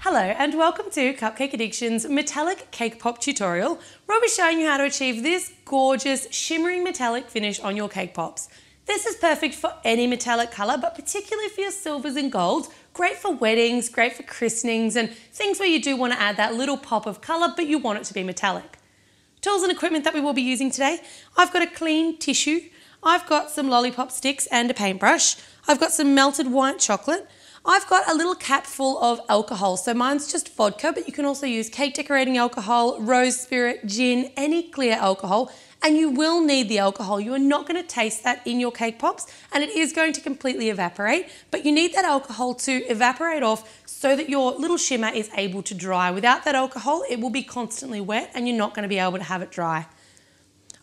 Hello and welcome to Cupcake Addiction's metallic cake pop tutorial, where I'll be showing you how to achieve this gorgeous shimmering metallic finish on your cake pops. This is perfect for any metallic colour, but particularly for your silvers and golds. Great for weddings, great for christenings and things where you do want to add that little pop of colour but you want it to be metallic. Tools and equipment that we will be using today: I've got a clean tissue, I've got some Lollypop sticks and a paintbrush, I've got some melted white chocolate, I've got a little cap full of alcohol, so mine's just vodka, but you can also use cake decorating alcohol, rose spirit, gin, any clear alcohol, and you will need the alcohol. You are not going to taste that in your cake pops, and it is going to completely evaporate, but you need that alcohol to evaporate off so that your little shimmer is able to dry. Without that alcohol, it will be constantly wet and you're not going to be able to have it dry.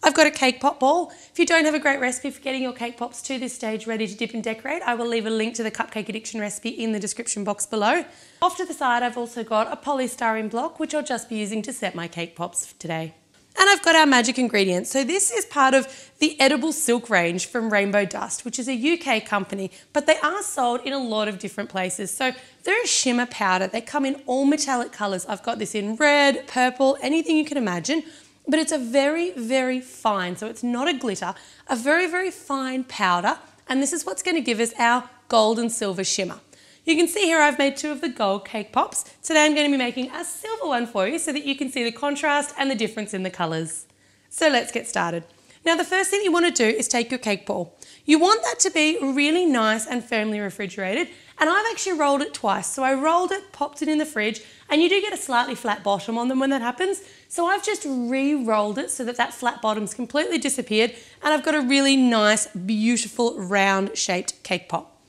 I've got a cake pop ball. If you don't have a great recipe for getting your cake pops to this stage ready to dip and decorate, I will leave a link to the Cupcake Addiction recipe in the description box below. Off to the side, I've also got a polystyrene block, which I'll just be using to set my cake pops for today. And I've got our magic ingredients. So this is part of the edible silk range from Rainbow Dust, which is a UK company, but they are sold in a lot of different places. So they're a shimmer powder. They come in all metallic colours. I've got this in red, purple, anything you can imagine. But it's a very, very fine, so it's not a glitter, a very, very fine powder, and this is what's going to give us our gold and silver shimmer. You can see here I've made two of the gold cake pops. Today I'm going to be making a silver one for you so that you can see the contrast and the difference in the colours. So let's get started. Now the first thing you want to do is take your cake ball. You want that to be really nice and firmly refrigerated, and I've actually rolled it twice. So I rolled it, popped it in the fridge, and you do get a slightly flat bottom on them when that happens. So I've just re-rolled it so that that flat bottom's completely disappeared, and I've got a really nice, beautiful, round shaped cake pop.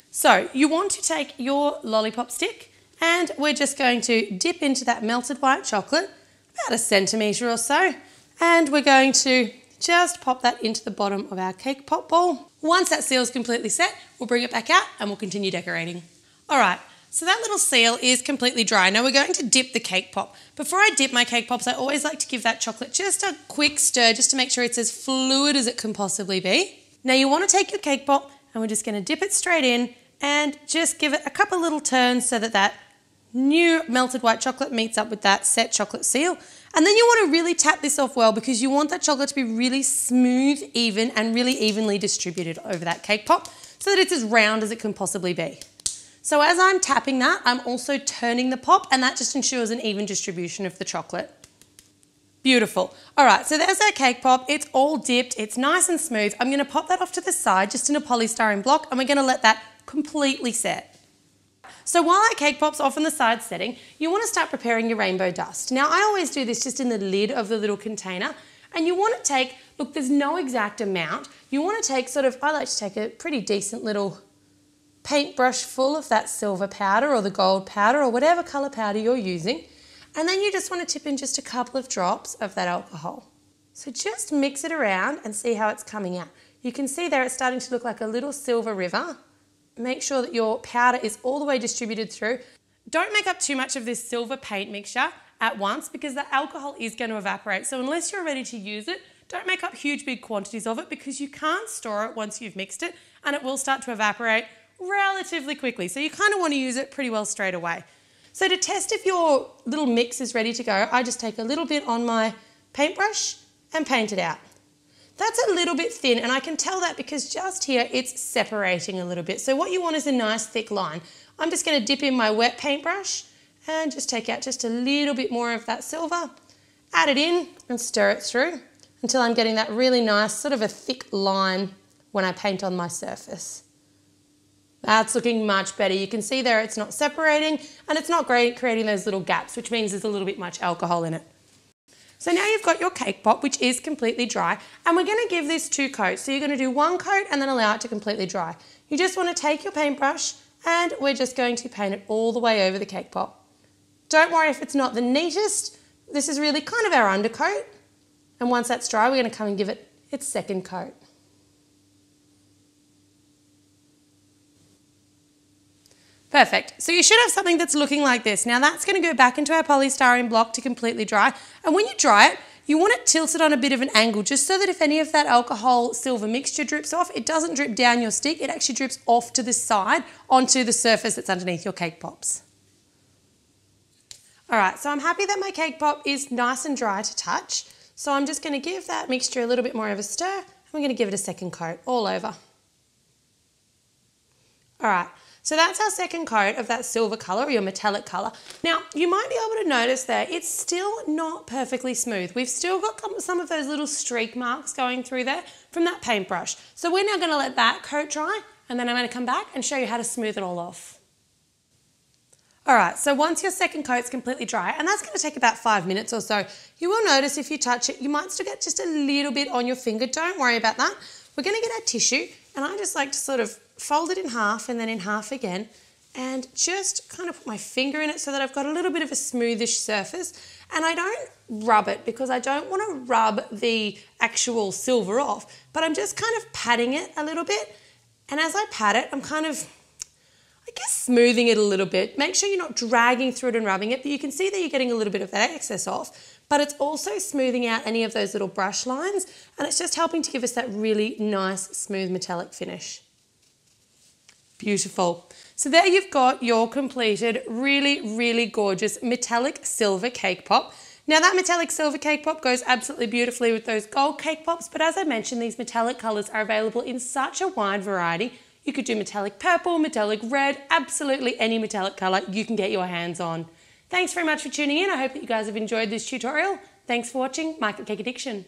So you want to take your Lollypop stick, and we're just going to dip into that melted white chocolate, about 1 centimetre or so, and we're going to just pop that into the bottom of our cake pop ball. Once that seal is completely set, we'll bring it back out and we'll continue decorating. All right, so that little seal is completely dry. Now we're going to dip the cake pop. Before I dip my cake pops, I always like to give that chocolate just a quick stir just to make sure it's as fluid as it can possibly be. Now you want to take your cake pop and we're just going to dip it straight in and just give it a couple little turns so that that new melted white chocolate meets up with that set chocolate seal. And then you want to really tap this off well because you want that chocolate to be really smooth, even, and really evenly distributed over that cake pop so that it's as round as it can possibly be. So as I'm tapping that, I'm also turning the pop, and that just ensures an even distribution of the chocolate. Beautiful. All right, so there's our cake pop. It's all dipped. It's nice and smooth. I'm going to pop that off to the side just in a polystyrene block, and we're going to let that completely set. So while our cake pop's off on the side setting, you want to start preparing your rainbow dust. Now I always do this just in the lid of the little container, and you want to take, look, there's no exact amount. You want to take I like to take a pretty decent little paintbrush full of that silver powder or the gold powder or whatever colour powder you're using, and then you just want to tip in just a couple of drops of that alcohol. So just mix it around and see how it's coming out. You can see there it's starting to look like a little silver river. Make sure that your powder is all the way distributed through. Don't make up too much of this silver paint mixture at once because the alcohol is going to evaporate. So unless you're ready to use it, don't make up huge big quantities of it because you can't store it once you've mixed it and it will start to evaporate relatively quickly. So you kind of want to use it pretty well straight away. So to test if your little mix is ready to go, I just take a little bit on my paintbrush and paint it out. That's a little bit thin, and I can tell that because just here it's separating a little bit. So what you want is a nice thick line. I'm just going to dip in my wet paintbrush and just take out just a little bit more of that silver, add it in and stir it through until I'm getting that really nice sort of a thick line when I paint on my surface. That's looking much better. You can see there it's not separating and it's not creating those little gaps, which means there's a little bit much alcohol in it. So now you've got your cake pop, which is completely dry, and we're going to give this 2 coats. So you're going to do 1 coat and then allow it to completely dry. You just want to take your paintbrush and we're just going to paint it all the way over the cake pop. Don't worry if it's not the neatest. This is really kind of our undercoat. And once that's dry, we're going to come and give it its 2nd coat. Perfect. So you should have something that's looking like this. Now that's going to go back into our polystyrene block to completely dry. And when you dry it, you want it tilted on a bit of an angle just so that if any of that alcohol silver mixture drips off, it doesn't drip down your stick. It actually drips off to the side onto the surface that's underneath your cake pops. All right, so I'm happy that my cake pop is nice and dry to touch. So I'm just going to give that mixture a little bit more of a stir. I'm going to give it a second coat all over. All right, so that's our second coat of that silver colour or your metallic colour. Now, you might be able to notice there, it's still not perfectly smooth. We've still got some of those little streak marks going through there from that paintbrush. So we're now going to let that coat dry, and then I'm going to come back and show you how to smooth it all off. All right, so once your second coat's completely dry, and that's going to take about 5 minutes or so, you will notice if you touch it, you might still get just a little bit on your finger. Don't worry about that. We're going to get our tissue, and I just like to sort of fold it in half and then in half again, and just kind of put my finger in it so that I've got a little bit of a smoothish surface. And I don't rub it because I don't want to rub the actual silver off, but I'm just kind of patting it a little bit. And as I pat it, I'm kind of, I guess, smoothing it a little bit. Make sure you're not dragging through it and rubbing it, but you can see that you're getting a little bit of that excess off, but it's also smoothing out any of those little brush lines, and it's just helping to give us that really nice, smooth metallic finish. Beautiful. So there you've got your completed, really, really gorgeous metallic silver cake pop. Now that metallic silver cake pop goes absolutely beautifully with those gold cake pops, but as I mentioned, these metallic colours are available in such a wide variety. You could do metallic purple, metallic red, absolutely any metallic colour you can get your hands on. Thanks very much for tuning in. I hope that you guys have enjoyed this tutorial. Thanks for watching My Cupcake Addiction.